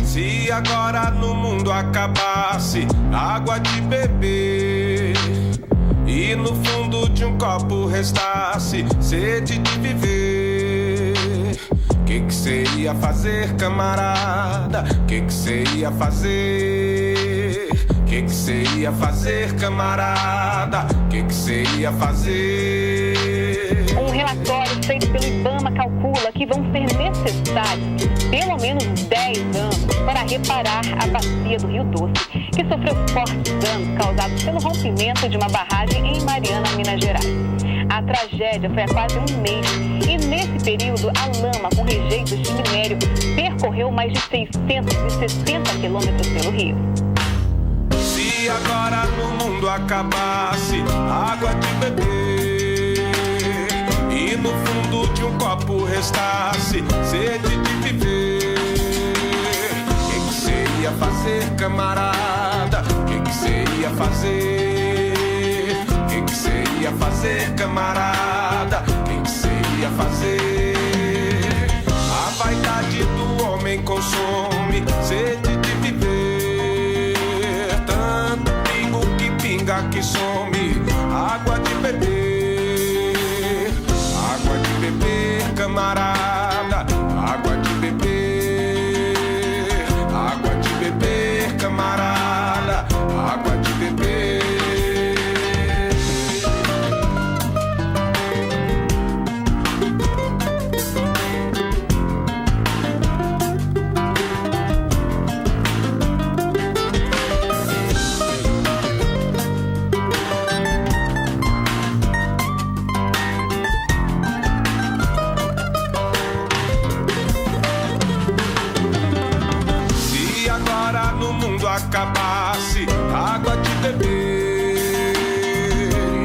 Se agora no mundo acabasse a água de beber e no fundo de um copo restasse sede de viver, que cê ia fazer, camarada? Que cê ia fazer? Que cê ia fazer, camarada? Que cê ia fazer? Um relatório feito pelo IBAMA calcula que vão ser necessários pelo menos 10 anos para reparar a bacia do Rio Doce, que sofreu fortes danos causados pelo rompimento de uma barragem em Mariana, Minas Gerais. A tragédia foi há quase um mês e nesse período a lama com rejeitos de minério percorreu mais de 660 quilômetros pelo rio. Se agora no mundo acabasse a água de beber e no fundo de um copo restasse sede de viver, que cê ia fazer, camarada? Que cê ia fazer? Que cê ia fazer, camarada? Que cê ia fazer? A vaidade do homem consome sede de viver, tanto pingo que pinga que some água de beber, água de beber, camarada, água de beber, água de beber, camarada, água de beber. Acabasse a água de beber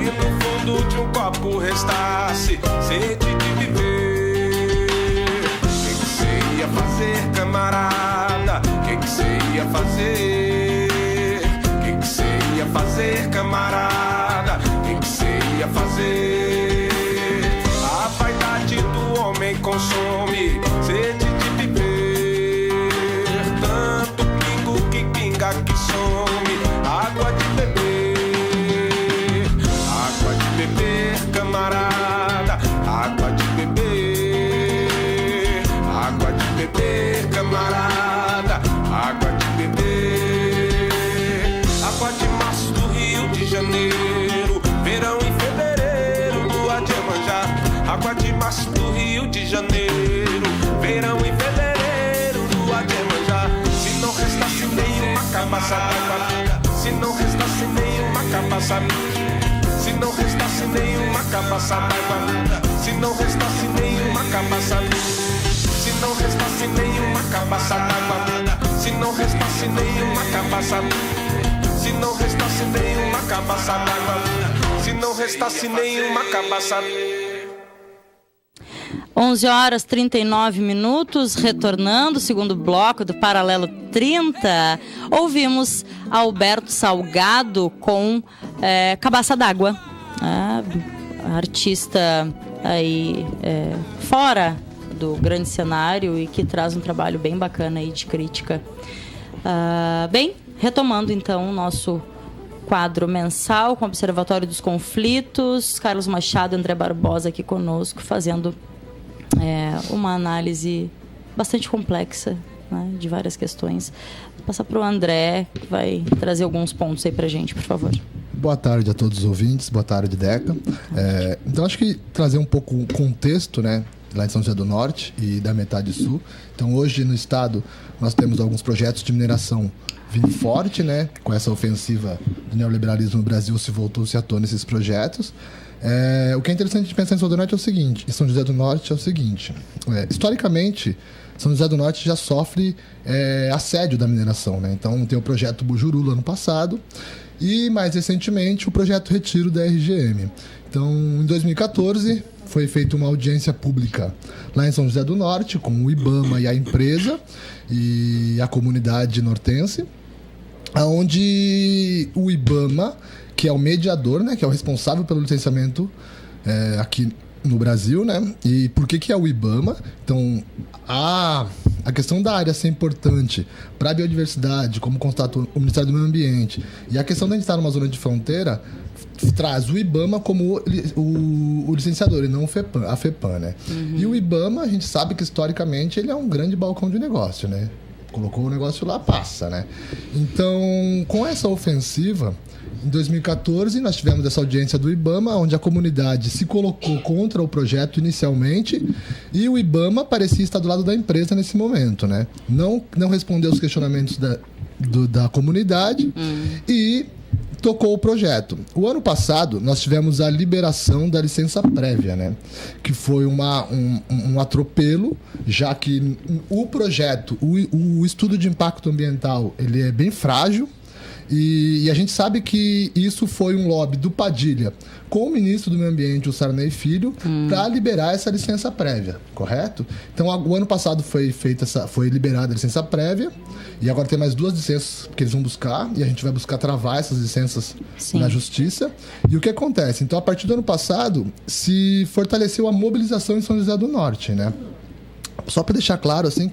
e no fundo de um copo restasse sede de viver, que cê ia fazer, camarada? Que cê ia fazer? Que cê ia fazer, camarada? Que cê ia fazer? A vaidade do homem consome sede de viver, tanto que some água de beber, água de beber, camarada, água de beber, água de beber, camarada, água de beber. Água de março do Rio de Janeiro, verão e fevereiro, lua de Iemanjá. Água de março do Rio de Janeiro, verão e fevereiro, lua de Iemanjá. Se não restasse nenhuma cabaça d'água, se não restasse nenhuma cabaça, se não restasse nenhuma cabaça d'água, se não restasse nenhuma cabaça, se não restasse nenhuma cabaça d'água, se não restasse nenhuma cabaça, se não restasse nenhuma cabaça d'água, se não restasse nenhuma cabaça. 11h39, retornando, segundo bloco do Paralelo 30, ouvimos Alberto Salgado com Cabaça d'Água, artista aí fora do grande cenário e que traz um trabalho bem bacana aí de crítica. Bem, retomando então o nosso quadro mensal com o Observatório dos Conflitos, Carlos Machado e André Barbosa aqui conosco, fazendo uma análise bastante complexa, né, de várias questões. Vou passar para o André, que vai trazer alguns pontos aí para a gente, por favor. Boa tarde a todos os ouvintes, boa tarde, Deca. Então, acho que trazer um pouco o contexto, né, lá em São José do Norte e da metade sul. Então, hoje no estado, nós temos alguns projetos de mineração vindo forte, né, com essa ofensiva do neoliberalismo no Brasil, voltou-se à tona esses projetos. O que é interessante de pensar em São José do Norte é o seguinte, historicamente, São José do Norte já sofre assédio da mineração, né? Então tem o projeto Bujuru no ano passado e mais recentemente o projeto Retiro da RGM. Então em 2014 foi feita uma audiência pública lá em São José do Norte com o IBAMA e a empresa e a comunidade nortense, onde o IBAMA, que é o mediador, né, que é o responsável pelo licenciamento aqui no Brasil, né? E por que é o IBAMA? Então, a questão da área ser importante para a biodiversidade, como constatou o Ministério do Meio Ambiente, e a questão de a gente estar numa zona de fronteira, traz o IBAMA como o licenciador e não a FEPAM, né? E o IBAMA, a gente sabe que historicamente ele é um grande balcão de negócio, né? Colocou o negócio lá, passa, né? Então, com essa ofensiva, em 2014, nós tivemos essa audiência do IBAMA, onde a comunidade se colocou contra o projeto inicialmente e o IBAMA parecia estar do lado da empresa nesse momento, né? Não respondeu os questionamentos da comunidade e tocou o projeto. O ano passado, nós tivemos a liberação da licença prévia, né? Que foi um atropelo, já que o projeto, o estudo de impacto ambiental, ele é bem frágil. E a gente sabe que isso foi um lobby do Padilha com o ministro do Meio Ambiente, o Sarney Filho, para liberar essa licença prévia, correto? Então, o ano passado foi liberada a licença prévia e agora tem mais 2 licenças que eles vão buscar e a gente vai buscar travar essas licenças na justiça. E o que acontece? Então, a partir do ano passado, se fortaleceu a mobilização em São José do Norte, né? Só para deixar claro, assim,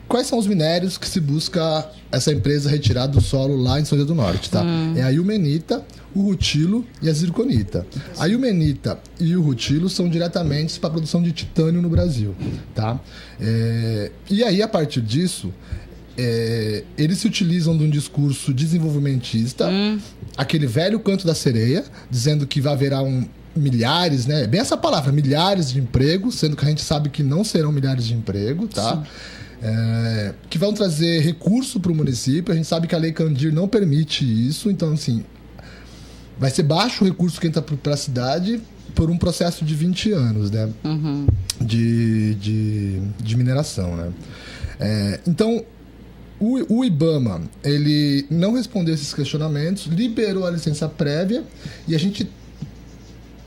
quais são os minérios que se busca essa empresa retirar do solo lá em São José do Norte, tá? É a ilmenita, o rutilo e a zirconita. A ilmenita e o rutilo são diretamente para a produção de titânio no Brasil, tá? E aí, a partir disso, eles se utilizam de um discurso desenvolvimentista, aquele velho canto da sereia, dizendo que haverá milhares, né? Bem essa palavra, milhares de empregos, sendo que a gente sabe que não serão milhares de empregos, tá? Sim. Que vão trazer recurso para o município. A gente sabe que a Lei Candir não permite isso, então, assim, vai ser baixo o recurso que entra para a cidade por um processo de 20 anos, né? De mineração, né? Então, o IBAMA, ele não respondeu esses questionamentos, liberou a licença prévia e a gente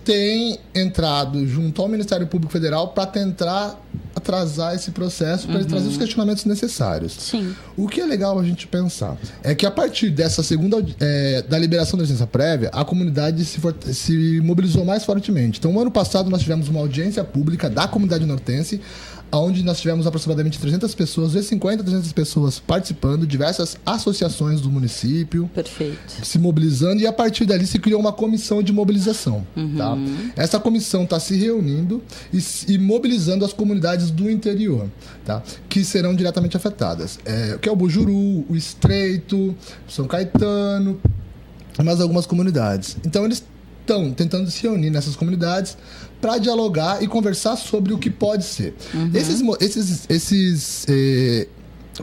tem entrado junto ao Ministério Público Federal para tentar atrasar esse processo, para ele trazer os questionamentos necessários. Sim. O que é legal a gente pensar é que a partir dessa segunda da liberação da licença prévia, a comunidade se mobilizou mais fortemente. Então, no ano passado, nós tivemos uma audiência pública da comunidade nortense, onde nós tivemos aproximadamente 300 pessoas, de 50 a 300 pessoas participando, diversas associações do município. Perfeito. Se mobilizando, e a partir dali se criou uma comissão de mobilização. Tá? Essa comissão está se reunindo e mobilizando as comunidades do interior, tá? Que serão diretamente afetadas. Que é o Bujuru, o Estreito, São Caetano, mais algumas comunidades. Então, eles estão tentando se reunir nessas comunidades para dialogar e conversar sobre o que pode ser. Esses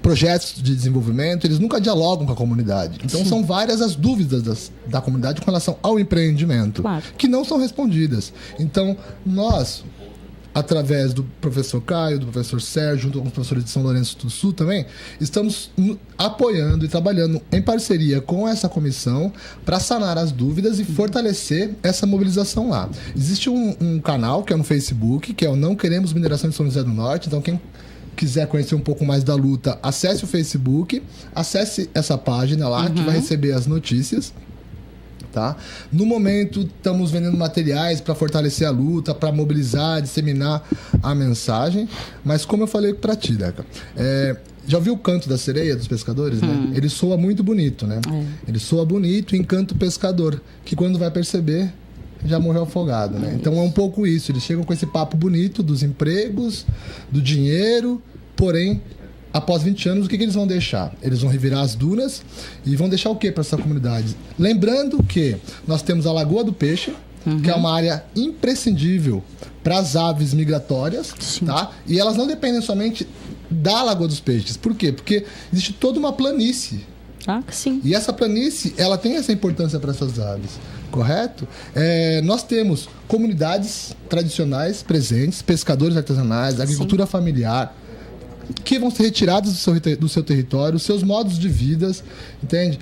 projetos de desenvolvimento, eles nunca dialogam com a comunidade. Então, são várias as dúvidas da comunidade com relação ao empreendimento, que não são respondidas. Então, nós, através do professor Caio, do professor Sérgio, junto com os professores de São Lourenço do Sul também, estamos apoiando e trabalhando em parceria com essa comissão para sanar as dúvidas e fortalecer essa mobilização lá. Existe um canal que é no Facebook, que é o Não Queremos Mineração de São José do Norte. Então, quem quiser conhecer um pouco mais da luta, acesse o Facebook, acesse essa página lá, que vai receber as notícias. Tá? No momento, estamos vendendo materiais para fortalecer a luta, para mobilizar, disseminar a mensagem. Mas como eu falei para ti, Deca, já ouviu o canto da sereia dos pescadores? Né? Ele soa muito bonito, né? Ele soa bonito e encanta o pescador, que quando vai perceber, já morreu afogado, né? Então é um pouco isso. Eles chegam com esse papo bonito dos empregos, do dinheiro, porém, após 20 anos, o que eles vão deixar? Eles vão revirar as dunas e vão deixar o que para essa comunidade? Lembrando que nós temos a Lagoa do Peixe, que é uma área imprescindível para as aves migratórias, tá? E elas não dependem somente da Lagoa dos Peixes. Por quê? Porque existe toda uma planície. Sim. E essa planície, ela tem essa importância para essas aves. correto? Nós temos comunidades tradicionais presentes, pescadores artesanais, agricultura familiar, que vão ser retirados do seu território, seus modos de vida, entende?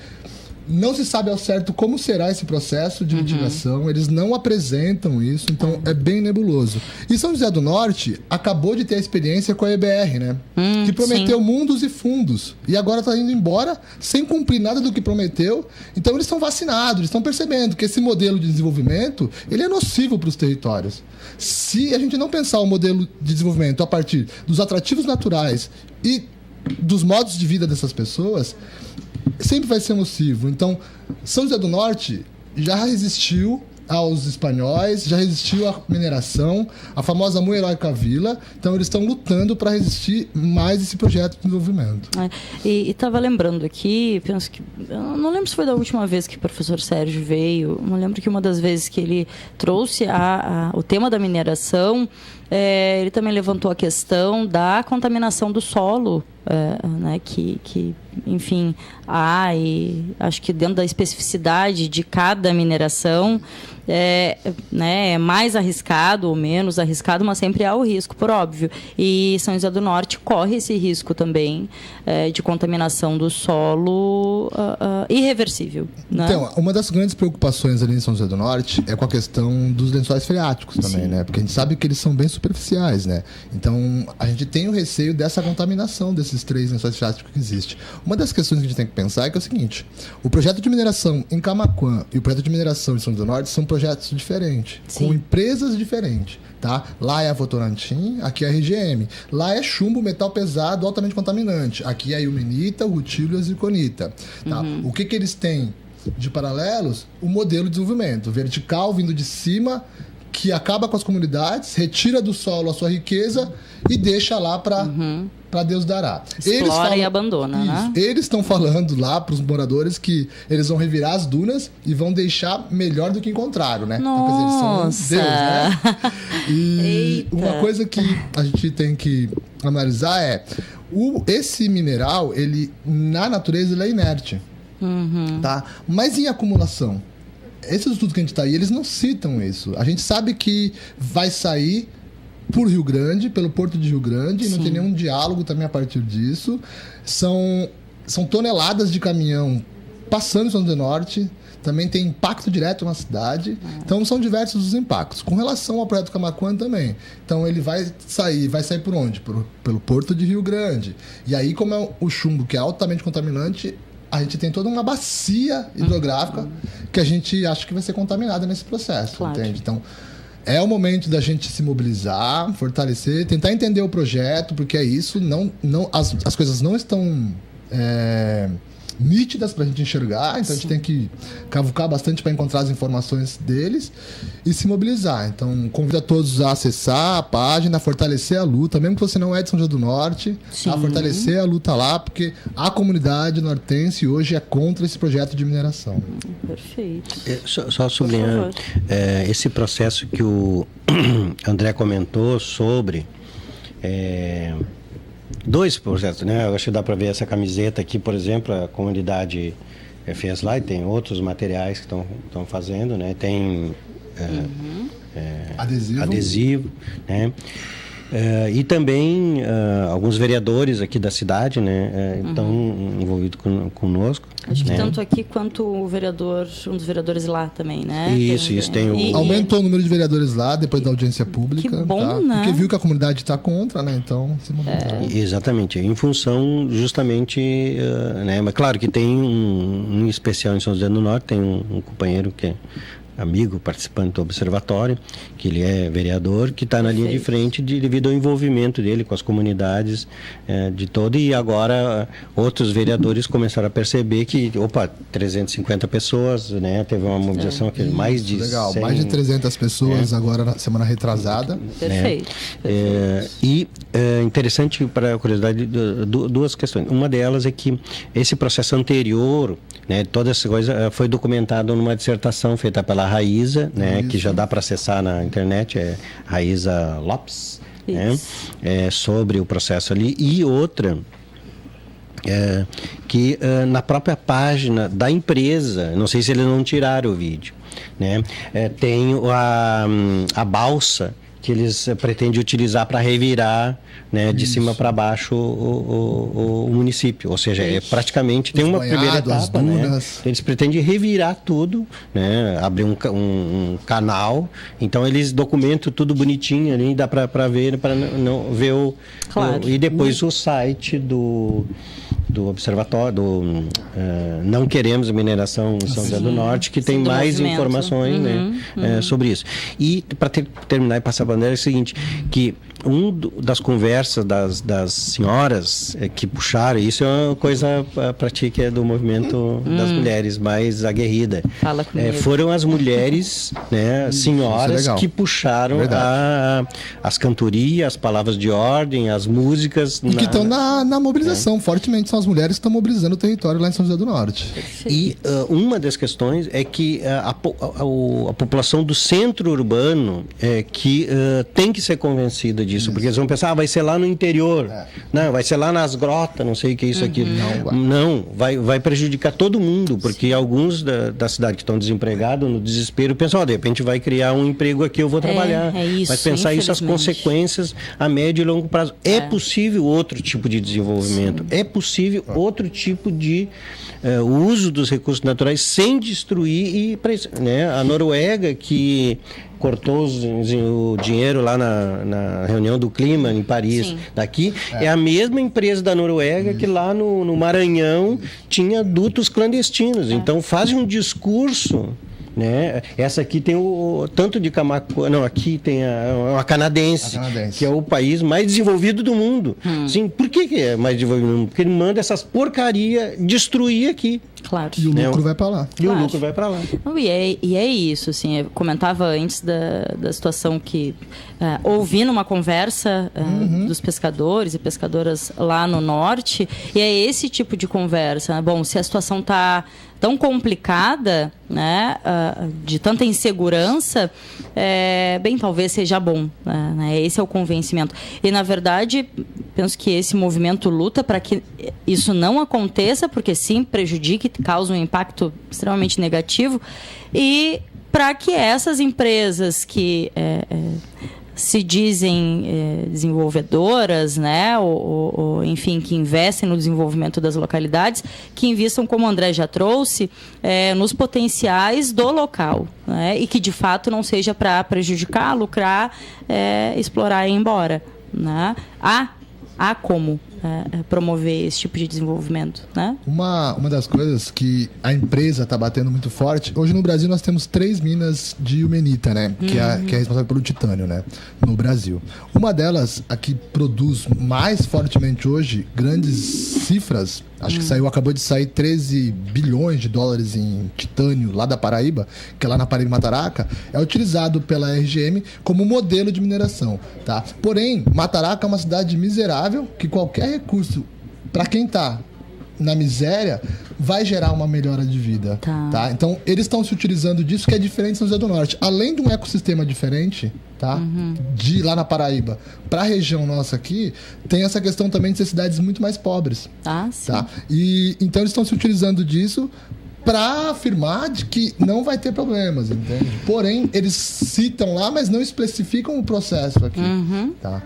Não se sabe ao certo como será esse processo de mitigação, eles não apresentam isso, então é bem nebuloso. E São José do Norte acabou de ter a experiência com a EBR, né? Que prometeu mundos e fundos, e agora está indo embora sem cumprir nada do que prometeu. Então eles estão vacinados, eles estão percebendo que esse modelo de desenvolvimento ele é nocivo para os territórios. Se a gente não pensar o modelo de desenvolvimento a partir dos atrativos naturais e dos modos de vida dessas pessoas, sempre vai ser nocivo. Então, São José do Norte já resistiu aos espanhóis, já resistiu à mineração, a famosa Muy Heroica Vila. Então, eles estão lutando para resistir mais esse projeto de desenvolvimento. E estava lembrando aqui, penso que... Eu não lembro se foi da última vez que o professor Sérgio veio, não lembro que uma das vezes que ele trouxe o tema da mineração, ele também levantou a questão da contaminação do solo, né, que enfim, e acho que dentro da especificidade de cada mineração né, é mais arriscado ou menos arriscado, mas sempre há o risco, por óbvio. E São José do Norte corre esse risco também de contaminação do solo irreversível. Né? Então, uma das grandes preocupações ali em São José do Norte é com a questão dos lençóis freáticos também, né? Porque a gente sabe que eles são bem superficiais, né? Então, a gente tem o receio dessa contaminação desses 3 lençóis freáticos que existem. Uma das questões que a gente tem que pensar é que é o seguinte: o projeto de mineração em Camaquã e o projeto de mineração em São José do Norte são projetos diferentes, com empresas diferentes, tá? Lá é a Votorantim, aqui é a RGM. Lá é chumbo, metal pesado, altamente contaminante. Aqui é a ilmenita, o rutilo e a zirconita. Tá? O que eles têm de paralelos? O modelo de desenvolvimento vertical vindo de cima, que acaba com as comunidades, retira do solo a sua riqueza e deixa lá para Deus dará. Explora e abandona, né? Eles estão falando lá para os moradores que eles vão revirar as dunas e vão deixar melhor do que encontraram, né? Nossa! Então, quer dizer, eles são Deus, né? E uma coisa que a gente tem que analisar é esse mineral, ele na natureza ele é inerte, tá? Mas em acumulação, esses estudos que a gente está aí, eles não citam isso. A gente sabe que vai sair por Rio Grande, pelo Porto de Rio Grande, e não tem nenhum diálogo também a partir disso. São toneladas de caminhão passando em São José do Norte, também tem impacto direto na cidade. Então, são diversos os impactos. Com relação ao projeto Camaquã também. Então, ele vai sair por onde? Pelo Porto de Rio Grande. E aí, como é o chumbo, que é altamente contaminante, a gente tem toda uma bacia hidrográfica que a gente acha que vai ser contaminada nesse processo, entende? Então, é o momento da gente se mobilizar, fortalecer, tentar entender o projeto, porque é isso, as coisas não estão nítidas para a gente enxergar, então a gente tem que cavucar bastante para encontrar as informações deles e se mobilizar. Então, convido a todos a acessar a página, fortalecer a luta, mesmo que você não é de São José do Norte, a fortalecer a luta lá, porque a comunidade nortense hoje é contra esse projeto de mineração. Perfeito. Só sublinhando, esse processo que o André comentou sobre... 2 projetos, né? Eu acho que dá para ver essa camiseta aqui, por exemplo, a comunidade fez lá, e tem outros materiais que estão fazendo, né? Tem adesivo, né? E também alguns vereadores aqui da cidade, né, estão envolvidos conosco. Acho que né? tanto aqui quanto um dos vereadores lá também, né? Isso, tem aumentou o número de vereadores lá depois da audiência pública. Que bom, tá? né? Porque viu que a comunidade está contra, né? Então, se mobilizou. Exatamente, em função justamente, né? Mas claro que tem um especial em São José do Norte, tem um companheiro que é amigo, participante do observatório, que ele é vereador, que está na linha de frente devido ao envolvimento dele com as comunidades de todo, e agora outros vereadores começaram a perceber que, 350 pessoas, né, teve uma mobilização aqui, mais de legal, 100, mais de 300 pessoas agora na semana retrasada. Perfeito. E interessante, para a curiosidade, 2 questões. Uma delas é que esse processo anterior, né, toda essa coisa foi documentado numa dissertação feita pela Raíza, né, que já dá para acessar na internet, é Raíza Lopes, né, sobre o processo ali. E outra, que na própria página da empresa, não sei se eles não tiraram o vídeo, né? Tem a balsa que eles pretendem utilizar para revirar, né, de cima para baixo o município. Ou seja, praticamente tem uma primeira etapa, né? Eles pretendem revirar tudo, né, abrir um canal. Então eles documentam tudo bonitinho ali, dá para ver, para não ver e depois o site do observatório, Não Queremos Mineração em São José do Norte, que tem mais informações, né, sobre isso. E para terminar e passar para a André, é o seguinte, que das conversas das senhoras que puxaram, isso é uma coisa para ti que é do movimento das mulheres mais aguerrida. Fala comigo. Foram as mulheres, né, senhoras que puxaram as cantorias, as palavras de ordem, as músicas. E que estão na mobilização, fortemente. São as mulheres que estão mobilizando o território lá em São José do Norte. E uma das questões é que a população do centro urbano que tem que ser convencida disso, porque eles vão pensar, vai ser lá no interior, não, vai ser lá nas grotas, não sei o que é isso aqui. Não, vai prejudicar todo mundo, porque alguns da cidade que estão desempregados, no desespero, pensam, de repente vai criar um emprego aqui, eu vou trabalhar. Mas pensar isso, as consequências a médio e longo prazo. É possível outro tipo de desenvolvimento, é possível outro tipo de uso dos recursos naturais sem destruir, né? A Noruega, que cortou o dinheiro lá na reunião do clima em Paris, daqui, é a mesma empresa da Noruega que lá no Maranhão tinha dutos clandestinos. Então fazem um discurso, né? Essa aqui tem o tanto de Camacuã, não, aqui tem a canadense, que é o país mais desenvolvido do mundo. Sim, por que é mais desenvolvido do mundo? Porque ele manda essas porcaria destruir aqui. Claro. E o lucro vai para lá. E o lucro vai para lá. E é isso, assim, eu comentava antes da situação que ouvi numa conversa dos pescadores e pescadoras lá no norte, e é esse tipo de conversa, né? Bom, se a situação está tão complicada, né, de tanta insegurança, bem, talvez seja bom, né? Esse é o convencimento. E, na verdade, penso que esse movimento luta para que isso não aconteça, porque sim, prejudica e causa um impacto extremamente negativo, e para que essas empresas que se dizem desenvolvedoras, né, ou enfim, que investem no desenvolvimento das localidades, que investam, como o André já trouxe, nos potenciais do local, né, e que de fato não seja para prejudicar, lucrar, explorar e ir embora, né? Há como promover esse tipo de desenvolvimento, né? Uma das coisas que a empresa está batendo muito forte, hoje no Brasil nós temos 3 minas de ilmenita, né? Que é responsável pelo titânio, né? No Brasil. Uma delas, a que produz mais fortemente hoje, grandes cifras, acho que acabou de sair 13 bilhões de dólares em titânio lá da Paraíba, que é lá na Paraíba Mataraca, é utilizado pela RGM como modelo de mineração, tá? Porém, Mataraca é uma cidade miserável, que qualquer recurso, para quem está na miséria, vai gerar uma melhora de vida, tá? Então, eles estão se utilizando disso, que é diferente de São José do Norte. Além de um ecossistema diferente, tá? De lá na Paraíba para a região nossa aqui, tem essa questão também de ser cidades muito mais pobres. Sim. Tá? E então eles estão se utilizando disso para afirmar de que não vai ter problemas, entende? Porém, eles citam lá, mas não especificam o processo aqui. Tá?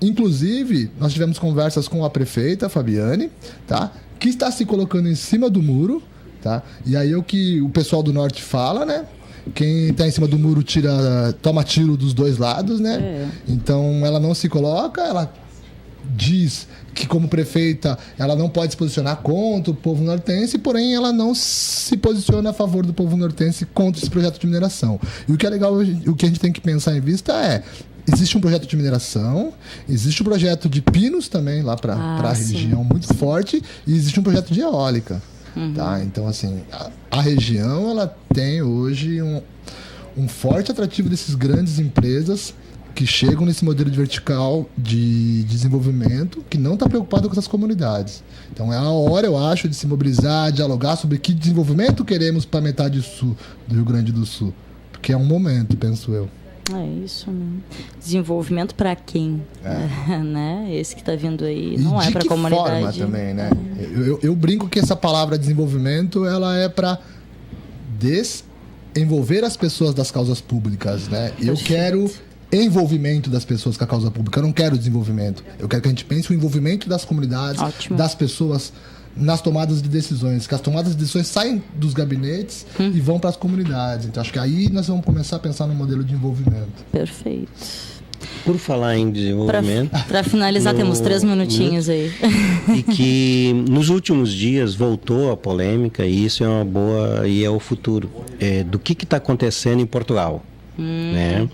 Inclusive, nós tivemos conversas com a prefeita, Fabiane, tá? Que está se colocando em cima do muro, tá? E aí o que o pessoal do norte fala, né? Quem está em cima do muro toma tiro dos dois lados, né? Então, ela não se coloca, ela diz que, como prefeita, ela não pode se posicionar contra o povo nortense, porém ela não se posiciona a favor do povo nortense contra esse projeto de mineração. E o que é legal, o que a gente tem que pensar em vista existe um projeto de mineração, existe um projeto de pinos também lá para a região muito forte, e existe um projeto de eólica. Tá? Então, assim, a região ela tem hoje um forte atrativo desses grandes empresas que chegam nesse modelo de vertical de desenvolvimento, que não está preocupado com essas comunidades. Então é a hora, eu acho, de se mobilizar, dialogar sobre que desenvolvimento queremos para a metade sul do Rio Grande do Sul. Porque é um momento, penso eu. É isso, né? Desenvolvimento para quem? Né? Esse que está vindo aí não é para a comunidade. De que forma também, né? Eu brinco que essa palavra desenvolvimento, ela é para envolver as pessoas das causas públicas, né? Eu quero envolvimento das pessoas com a causa pública, eu não quero desenvolvimento. Eu quero que a gente pense o envolvimento das comunidades, das pessoas nas tomadas de decisões, que as tomadas de decisões saem dos gabinetes e vão para as comunidades. Então, acho que aí nós vamos começar a pensar no modelo de envolvimento. Perfeito. Por falar em desenvolvimento... Para finalizar, temos 3 minutinhos aí. E que nos últimos dias voltou a polêmica, e isso é uma boa, e é o futuro, do que está acontecendo em Portugal. Né?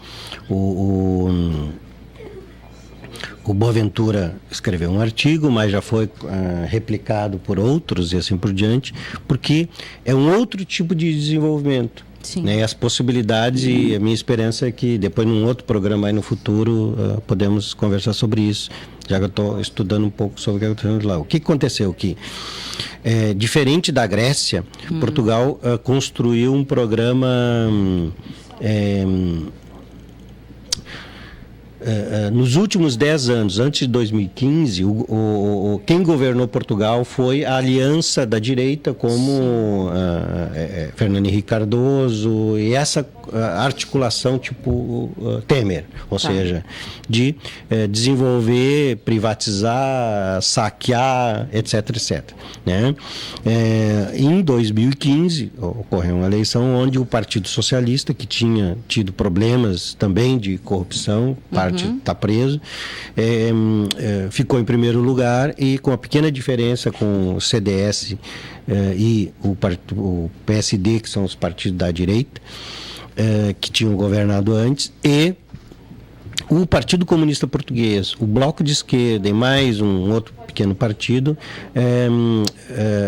O Boaventura escreveu um artigo, mas já foi replicado por outros e assim por diante, porque é um outro tipo de desenvolvimento. Né? As possibilidades, e a minha esperança é que depois num outro programa aí no futuro podemos conversar sobre isso, já que eu estou estudando um pouco sobre o que aconteceu lá. O que aconteceu aqui? Diferente da Grécia, Portugal construiu um programa... nos últimos 10 anos, antes de 2015, quem governou Portugal foi a aliança da direita, como Fernando Henrique Cardoso, e essa articulação tipo Temer, ou seja, de desenvolver, privatizar, saquear, etc, etc. Né? Em 2015, ocorreu uma eleição onde o Partido Socialista, que tinha tido problemas também de corrupção, parte está preso, ficou em primeiro lugar, e com a pequena diferença com o CDS e o PSD, que são os partidos da direita, que tinham governado antes, e o Partido Comunista Português, o Bloco de Esquerda e mais um outro pequeno partido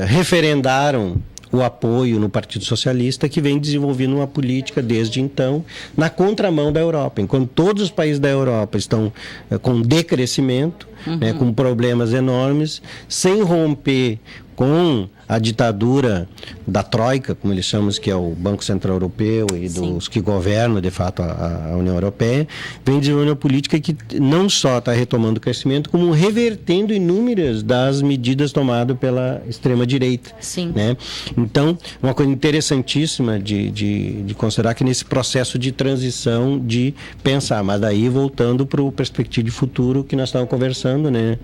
referendaram o apoio no Partido Socialista, que vem desenvolvendo uma política desde então na contramão da Europa. Enquanto todos os países da Europa estão com decrescimento, né, com problemas enormes, sem romper com a ditadura da Troika, como eles chamam, que é o Banco Central Europeu e dos que governam, de fato, a União Europeia, vem desenvolvendo uma política que não só está retomando o crescimento, como revertendo inúmeras das medidas tomadas pela extrema-direita. Né? Então, uma coisa interessantíssima de considerar que nesse processo de transição, de pensar, mas daí voltando para o perspectiva de futuro que nós estávamos conversando, né?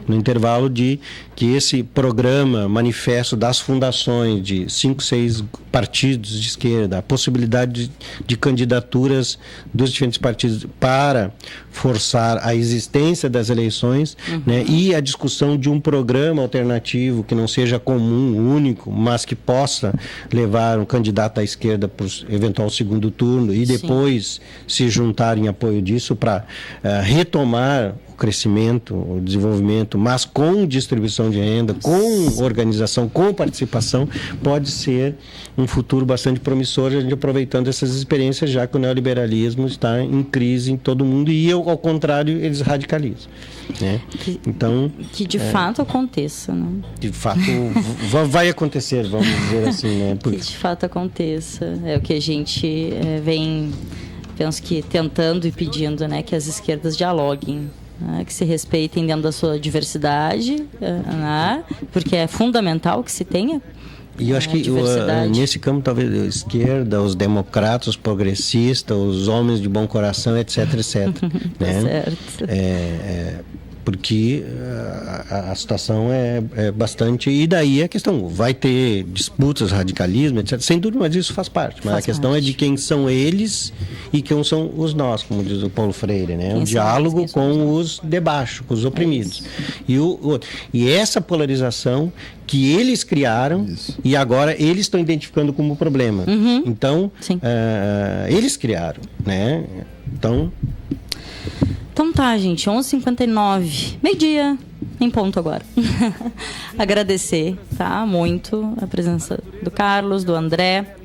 No intervalo de que esse programa manifesto das fundações de 5, 6 partidos de esquerda, a possibilidade de candidaturas dos diferentes partidos para forçar a existência das eleições, né, e a discussão de um programa alternativo que não seja comum, único, mas que possa levar um candidato à esquerda para o eventual segundo turno e depois se juntar em apoio disso para retomar o crescimento, o desenvolvimento, mas com distribuição de renda, com organização, com participação, pode ser um futuro bastante promissor, a gente aproveitando essas experiências, já que o neoliberalismo está em crise em todo o mundo e, ao contrário, eles radicalizam. Né? Então, que de fato aconteça. Né? De fato, vai acontecer, vamos dizer assim. Né? Que de fato aconteça. É o que a gente vem, penso que tentando e pedindo, né, que as esquerdas dialoguem. Que se respeitem dentro da sua diversidade, porque é fundamental que se tenha. E eu acho que nesse campo, talvez a esquerda, os democratas, os progressistas, os homens de bom coração, etc, etc. Né? Certo. Porque a situação é bastante... E daí a questão, vai ter disputas, radicalismo, etc. Sem dúvida, mas isso faz parte. Mas a questão é de quem são eles e quem são os nós, como diz o Paulo Freire, né? Um diálogo com os de baixo, com os oprimidos. E essa polarização que eles criaram e agora eles estão identificando como problema. Então, eles criaram, né? Então tá, gente, 11h59, meio-dia, em ponto agora. Agradecer, tá, muito a presença do Carlos, do André.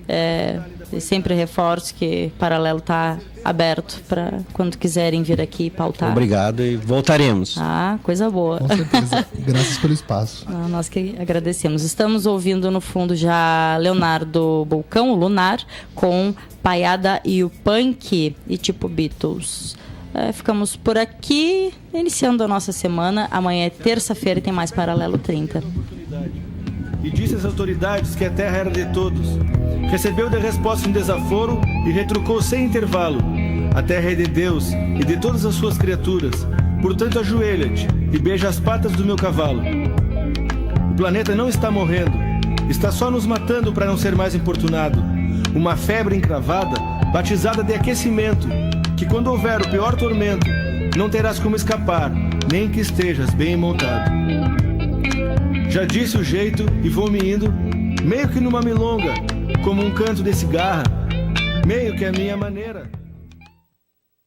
Sempre reforço que o Paralelo está aberto para quando quiserem vir aqui pautar. Obrigado e voltaremos. Coisa boa. Com certeza. Graças pelo espaço. Nós que agradecemos. Estamos ouvindo no fundo já Leonardo Bolcão, o Lunar, com Paiada e o Punk e tipo Beatles. Ficamos por aqui, iniciando a nossa semana. Amanhã é terça-feira e tem mais Paralelo 30. e disse às autoridades que a terra era de todos. Recebeu de resposta um desaforo e retrucou sem intervalo: a terra é de Deus e de todas as suas criaturas, portanto ajoelha-te e beija as patas do meu cavalo. O planeta não está morrendo, está só nos matando para não ser mais importunado. Uma febre encravada, batizada de aquecimento, que quando houver o pior tormento, não terás como escapar, nem que estejas bem montado. Já disse o jeito e vou-me indo, meio que numa milonga, como um canto de cigarra, meio que a minha maneira.